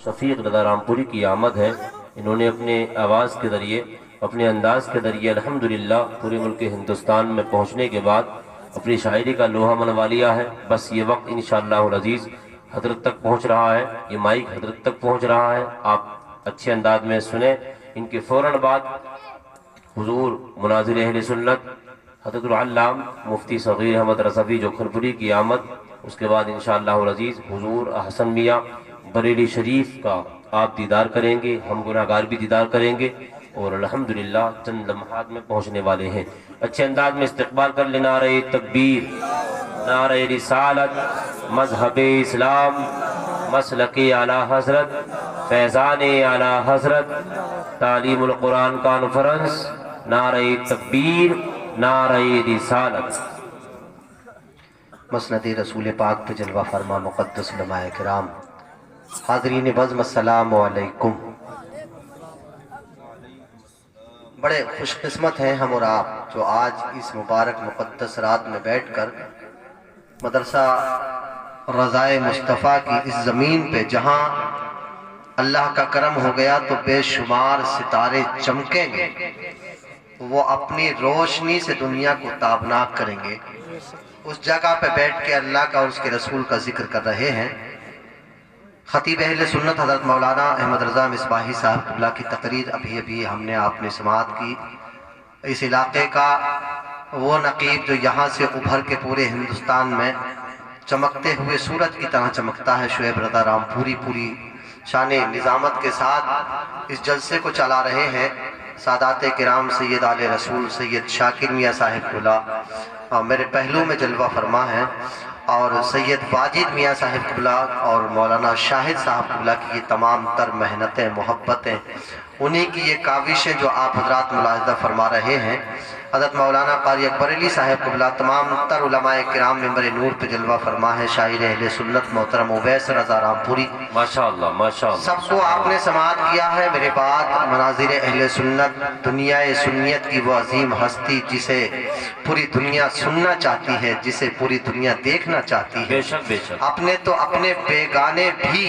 शफीक रज़ा रामपुरी की आमद है। इन्होंने अपने आवाज़ के ज़रिए, अपने अंदाज़ के ज़रिए अल्हम्दुलिल्लाह पूरे मुल्क हिंदुस्तान में पहुँचने के बाद अपनी शायरी का लोहा मनवा लिया है। बस ये वक्त इंशाअल्लाहुल अज़ीज़ हज़रत तक पहुँच रहा है, ये माइक हज़रत तक पहुँच रहा है। आप अच्छे अंदाज में सुने। इनके फ़ौरन बाद हुज़ूर मुनाज़िर अहले सुन्नत हज़रतुल अल्लाम मुफ्ती सग़ीर अहमद रज़वी जोखरपुरी की आमद। उसके बाद इंशाअल्लाहुल अज़ीज़ हुज़ूर अहसन मियाँ बरेली शरीफ का आप दीदार करेंगे, हम गुनाहगार भी दीदार करेंगे और अल्हम्दुलिल्लाह चंद लम्हात में पहुँचने वाले हैं। अच्छे अंदाज में इस्तक़बाल कर लेना। नारे तकबीर, नारे रिसालत, मज़हब इस्लाम, मसलके आला हज़रत, फैज़ाने आला हज़रत, तालीमुल कुरान कॉन्फ्रेंस, नारे तकबीर, नारे रिसालत। मसनद रसूल पाक पे जलवा फरमा मुक़द्दस उलमाए किराम, हाज़रीन बज़्म अस्सलामु अलैकुम। बड़े खुशकिस्मत हैं हम और आप जो आज इस मुबारक मुक़द्दस रात में बैठकर मदरसा रज़ाए मुस्तफ़ा की इस ज़मीन पे जहाँ अल्लाह का करम हो गया तो बेशुमार सितारे चमकेंगे, वो अपनी रोशनी से दुनिया को ताबनाक करेंगे। उस जगह पे बैठ के अल्लाह का और उसके रसूल का जिक्र कर रहे हैं। खतीब अहले सुन्नत हज़रत मौलाना अहमद रज़ा मिसबाही साहब क़िबला की तकरीर अभी हमने आपने समाअत की। इस इलाके का वो नकीब जो यहाँ से उभर के पूरे हिंदुस्तान में चमकते हुए सूरज की तरह चमकता है, शुएब रज़ा रामपुरी पूरी शान निज़ामत के साथ इस जलसे को चला रहे हैं। सादात किराम सैयद आले रसूल सैयद शाकिर मियाँ साहिब क़िबला मेरे पहलू में जलवा फरमा है और सैयद वाजिद मियाँ साहिब क़िबला और मौलाना शाहिद साहब क़िबला की ये तमाम तर मेहनतें मोहब्बतें, उन्हीं की ये काविशें जो आप हज़रात मुलाहिज़ा फरमा रहे हैं। हज़रत मौलाना क़ारी अकबर साहब क़िबला तमाम तर उलमाए किराम मिंबर नूर पे जलवा फरमा है। शायर अहले सुन्नत मोहतरम उवैस रज़ा रामपुरी माशाअल्लाह माशाअल्लाह सबको आपने समाअत किया है। मेरे बाद मनाज़िर अहले सुन्नत दुनियाए सुन्नियत की वो अजीम हस्ती जिसे पूरी दुनिया सुनना चाहती है, जिसे पूरी दुनिया देखना चाहती है। बेशक बेशक। अपने तो अपने बेगाने भी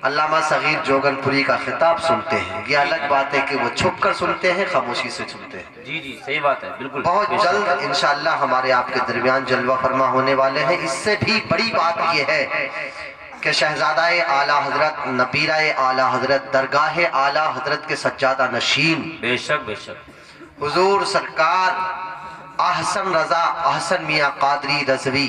अल्लामा सगीर जोगनपुरी का खिताब सुनते हैं। ये अलग बात है कि वो छुप कर सुनते हैं, खामोशी से सुनते हैं। जी जी सही बात है, बिल्कुल। बहुत जल्द इंशाअल्लाह हमारे आपके दरमियान जलवा फरमा होने वाले हैं। इससे भी बड़ी बात यह है कि शहजादाए आला हजरत, नबीराए आला हजरत, दरगाह आला हजरत के सज्जादा नशीन बेशक बेशक हुजूर सरकार अहसन रजा अहसन मियाँ कादरी रज़वी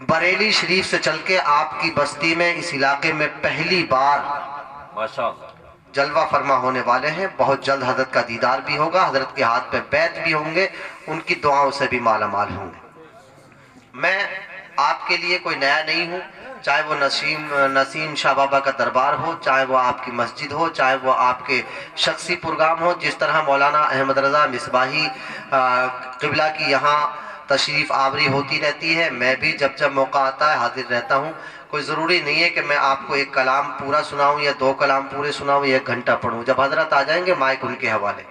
बरेली शरीफ से चल के आपकी बस्ती में इस इलाके में पहली बार माशाअल्लाह जलवा फरमा होने वाले हैं। बहुत जल्द हजरत का दीदार भी होगा, हजरत के हाथ पे बैत भी होंगे, उनकी दुआओं से भी मालामाल होंगे। मैं आपके लिए कोई नया नहीं हूँ, चाहे वो नसीम शाह बाबा का दरबार हो, चाहे वो आपकी मस्जिद हो, चाहे वो आपके शख्सी प्रोग्राम हो। जिस तरह मौलाना अहमद रज़ा मिसबाही क़िबला की यहाँ तशरीफ़ आवरी होती रहती है, मैं भी जब जब मौका आता है हाजिर रहता हूँ। कोई ज़रूरी नहीं है कि मैं आपको एक कलाम पूरा सुनाऊँ या दो कलाम पूरे सुनाऊँ या 1 घंटा पढ़ूँ। जब हजरत आ जाएंगे माइक उनके हवाले।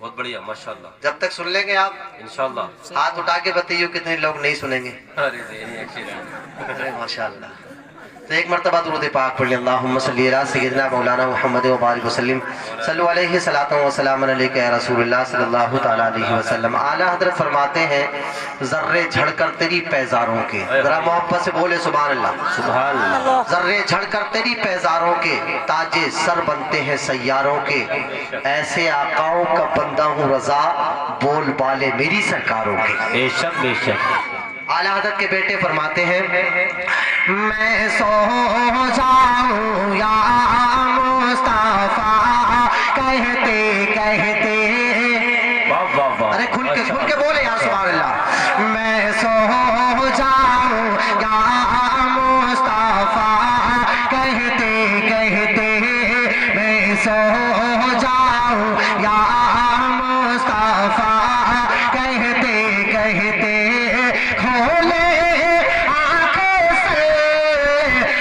बहुत बढ़िया माशाअल्लाह। जब तक सुन लेंगे आप इंशाअल्लाह। हाथ उठा के बताइए कितने लोग नहीं सुनेंगे। अरे माशाअल्लाह। तो एक मरतबा दुरूद पाक पढ़ लें। अल्लाहुम्मा सल्ली अला सय्यिदिना मौलाना मुहम्मद व बारिक वसल्लिम सल्लल्लाहु अलैहि सलातो व सलाम अलैका या रसूलुल्लाह सल्लल्लाहु तआला अलैहि वसल्लम। आला हज़रत फरमाते हैं ज़र्रे झड़कर तेरी पैज़ारों के, जरा मोहब्बत से बोले सुभान अल्लाह सुभान अल्लाह। ज़र्रे झड़कर तेरी पैज़ारों के ताजे सर बनते हैं सैयारों के, ऐसे आकाओं का बंदा हूँ रज़ा बोल बाले मेरी सरकारों के। बेशक बेशक। आला हज़रत के बेटे फरमाते हैं मैं सो जाऊं या मुस्तफा कहते कहते, वाह वाह वाह। अरे खुल के बोले यार सुभान अल्लाह। मैं सो जाऊं या मुस्तफा कहते कहते, मैं सो जाऊं या मुस्तफा कहते कहते, खोले आंखें से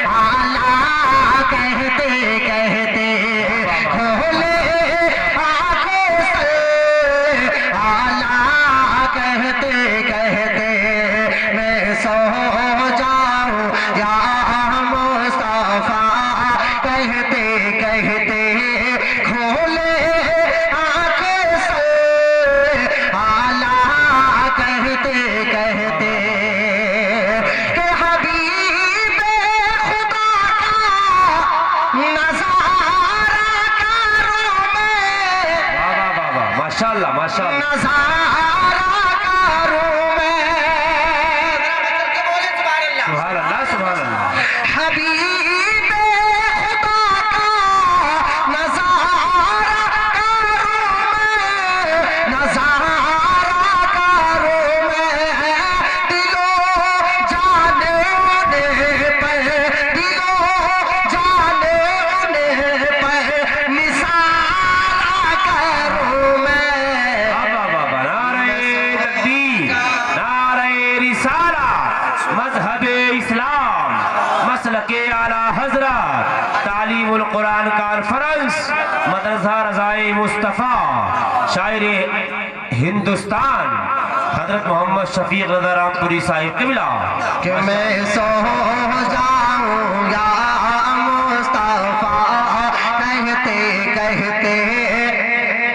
आला कहते कहते, खोले आंखें से आला कहते कहते, मैं सो जाऊं या मुस्तफा کہتے کہتے کھولے آنکھیں سے آلہ کہتے کہتے کہ حبیب خدا کا نظارہ کروں میں ماشاءاللہ ماشاءاللہ نظارہ کروں میں سبحان اللہ سبحان اللہ حبیب خدا کا نظارہ کروں میں نظارہ کروں میں دلوں جانے انہیں پر دلوں جانے انہیں پر نثارہ کروں میں نعرہ تکبیر نعرہ رسالہ مذہب اسلام مسلک اعلیٰ حضرت تعلیم القرآن کانفرنس مدرسہ رضائے مصطفیٰ شاعر ہندوستان حضرت محمد شفیق رضا رام پوری صاحب قبلہ کہ میں سو جاؤں یا مصطفیٰ کہتے کہتے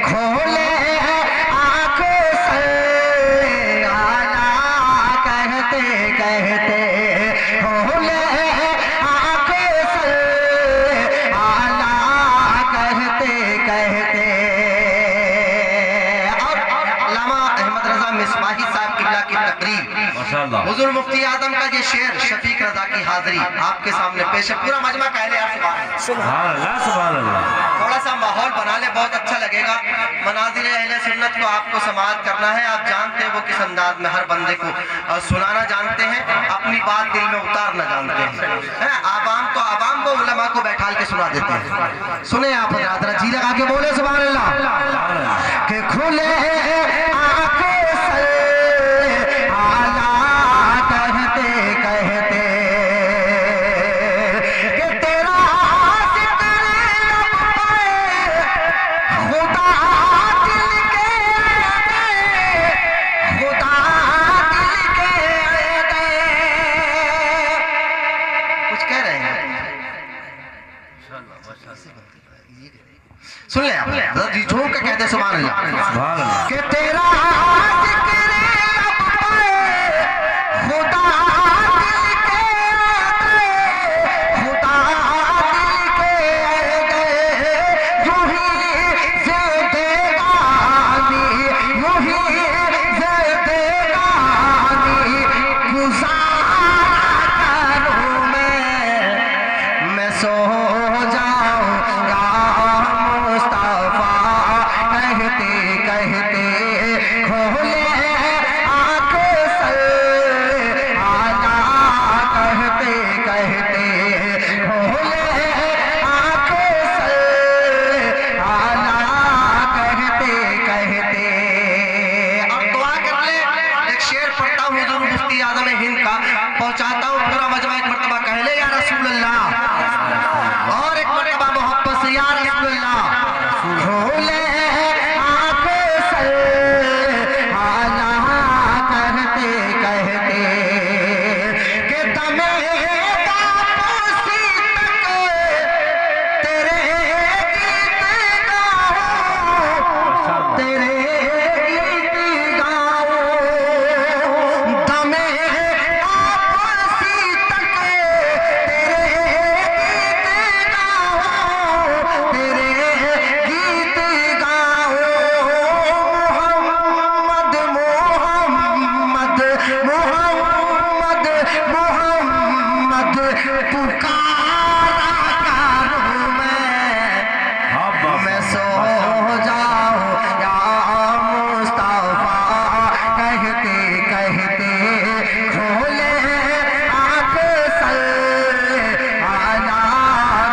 کھولے آنکھیں سے آلہ کہتے کہتے کھولے آنکھیں سے آلہ کہتے کہتے اور علامہ احمد رضا مصباحی صاحب قبلہ کی تقریر ماشاءاللہ حضور مفتی اعظم کا یہ شعر شفیق رضا کی حاضری آپ کے سامنے پیش ہے پورا مجمع کہہ لے سبحان اللہ سبحان اللہ تھوڑا سا ماحول بنا لے بہت اچھا لگے گا مناظر اہل سنت کو آپ کو سماعت کرنا ہے آپ جانتے ہیں وہ کس انداز میں ہر بندے کو سنانا جانتے ہیں اپنی بات دل میں اتارنا جانتے ہیں عوام تو عوام کو علماء کو بیٹھال کے سنا دیتے ہیں سنیں آپ حضرات ذرا جی لگا کے بولے سبحان اللہ کہ کھلے آنکھیں سے آلہ کہتے کہتے کہ تیرا ذکر لب پہ خدا دل کے خدا دل کے کچھ کہہ رہے ہیں سن لیں آپ جی جھوم کے کہتے سبحان اللہ سبحان اللہ کہ تیرا ذکر لب پہ خدا دل کے خدا دل کے یوں ہی زندگانی یوں ہی زندگانی گزارا کروں میں سو جاؤں یا مصطفیٰ کہتے کہتے کھولے آنکھیں سے آلہ کہتے کہتے کھولے آنکھیں سے آلہ کہتے کہتے اب دعا کر لیں ایک شعر پڑھتا ہوں حضور مفتی اعظم ہند کا پہنچاتا ہوں پورا مجمع ایک مرتبہ کہہ لے یا رسول اللہ اور ایک مرتبہ محبت سے یا رسول اللہ کھولے آنکھیں سے آلہ کہتے کہتے کہ دم واپسی تک تیرے گیت گاؤں تیرے گیت گاؤں دم واپسی تک تیرے گیت گاؤں تیرے گیت گاؤں محمد محمد محمد محمد پکارا کروں میں سو جاؤں یا مصطفیٰ کہتے کہتے کھولے آنکھیں سے آلہ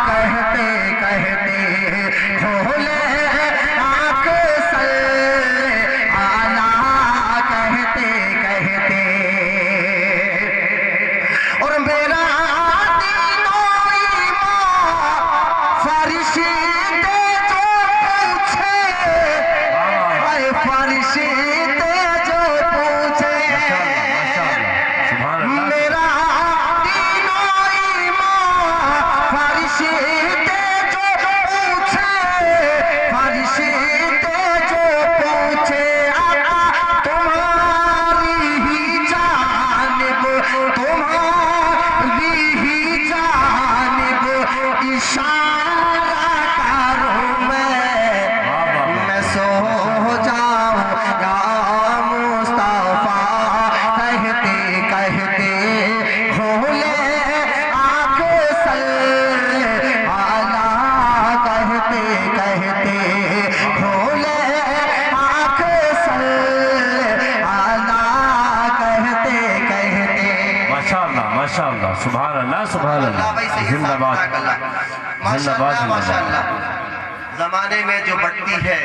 کہتے کہتے کھولے آنکھیں سے آلہ کہتے کہتے اور میرا دین و ایمان فرشتے جو پوچھے اے فرشتے جو پوچھے سبحان اللہ میرا دین و ایمان فرشتے سبحان اللہ بھائی سید زندہ صاحب، باد جزاک اللہ۔ زندہ ماشاء باد اللہ زندہ ماشاء باد اللہ۔ زمانے میں جو بڑھتی ہے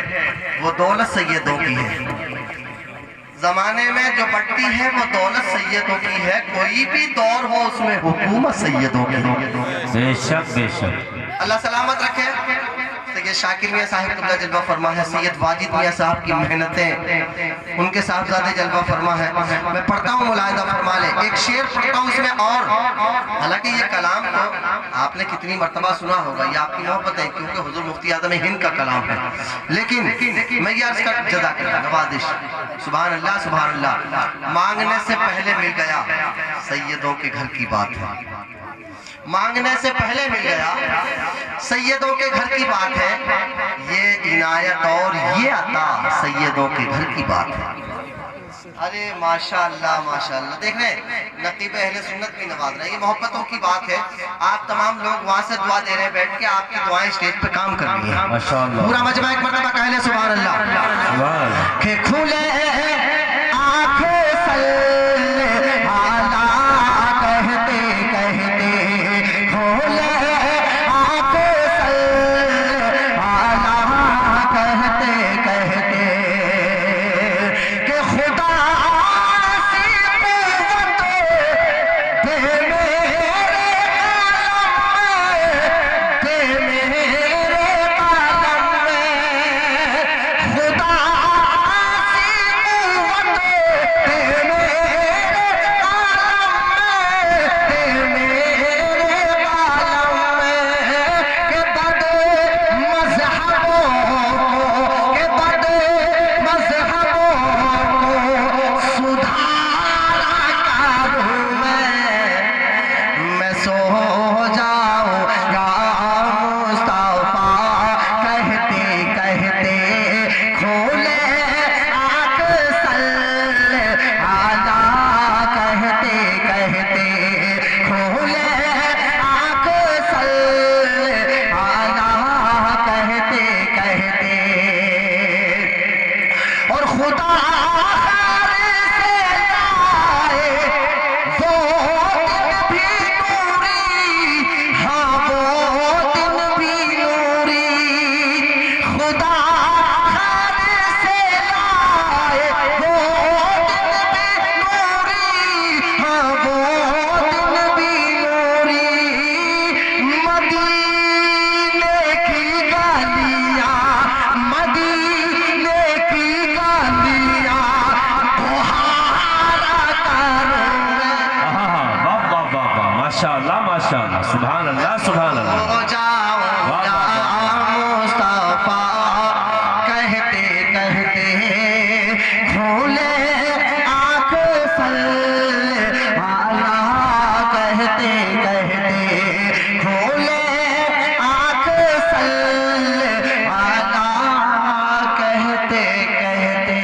وہ دولت سیدوں کی ہے، زمانے میں جو بڑھتی ہے وہ دولت سیدوں کی ہے، کوئی بھی دور ہو اس میں حکومت سیدوں کی ہے۔ بے شک بے شک۔ اللہ سلامت رکھے۔ سید شاکر میاں صاحب قبلہ جلوہ فرما ہے، سید واجد میاں صاحب کی محنتیں، ان کے صاحبزادے جلوہ فرما ہے۔ میں پڑھتا ہوں، ملاحظہ فرما لیں، ایک شعر پڑھتا ہوں اس میں، اور حالانکہ یہ کلام تو آپ نے کتنی مرتبہ سنا ہوگا، یہ آپ کی محبت ہے کیونکہ حضور مفتی اعظم ہند کا کلام ہے، لیکن میں یہ عرض کر جزاک اللہ، نوازش، سبحان اللہ سبحان اللہ۔ مانگنے سے پہلے مل گیا، سیدوں کے گھر کی بات ہے، مانگنے سے پہلے مل گیا، سیدوں کے گھر کی بات ہے، یہ عنایت اور یہ عطا سیدوں کے گھر کی بات ہے۔ ارے ماشاءاللہ ماشاءاللہ، دیکھ رہے ہیں نقیب اہل سنت بھی نواز رہے ہیں، یہ محبتوں کی بات ہے۔ آپ تمام لوگ وہاں سے دعا دے رہے ہیں بیٹھ کے، آپ کی دعائیں اسٹیج پہ کام کر رہی ہیں، ماشاءاللہ پورا مجمع ایک مرتبہ کہہ لیں سبحان اللہ۔ سبحان اللہ۔ کہ کھلے آنکھیں صلی علی کہتے کہتے، کھلے آنکھیں صلی علی کہتے کہتے، کہ خدا سی قوت دے میرے قلم میں، دے میرے قلم میں، خدا ماشاءاللہ ماشاءاللہ، سبحان اللہ سبحان اللہ۔ ہو جاؤ یا مصطفیٰ کہتے کہتے، کھولے آنکھ صلی علی کہتے کہتے، کھولے آنکھ صلی علی کہتے کہتے۔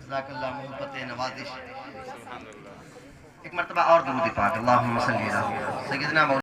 جزاک اللہ، محبت نوازش۔ ایک مرتبہ اور درود پاک، اللہم صلی علی سیدنا مولانا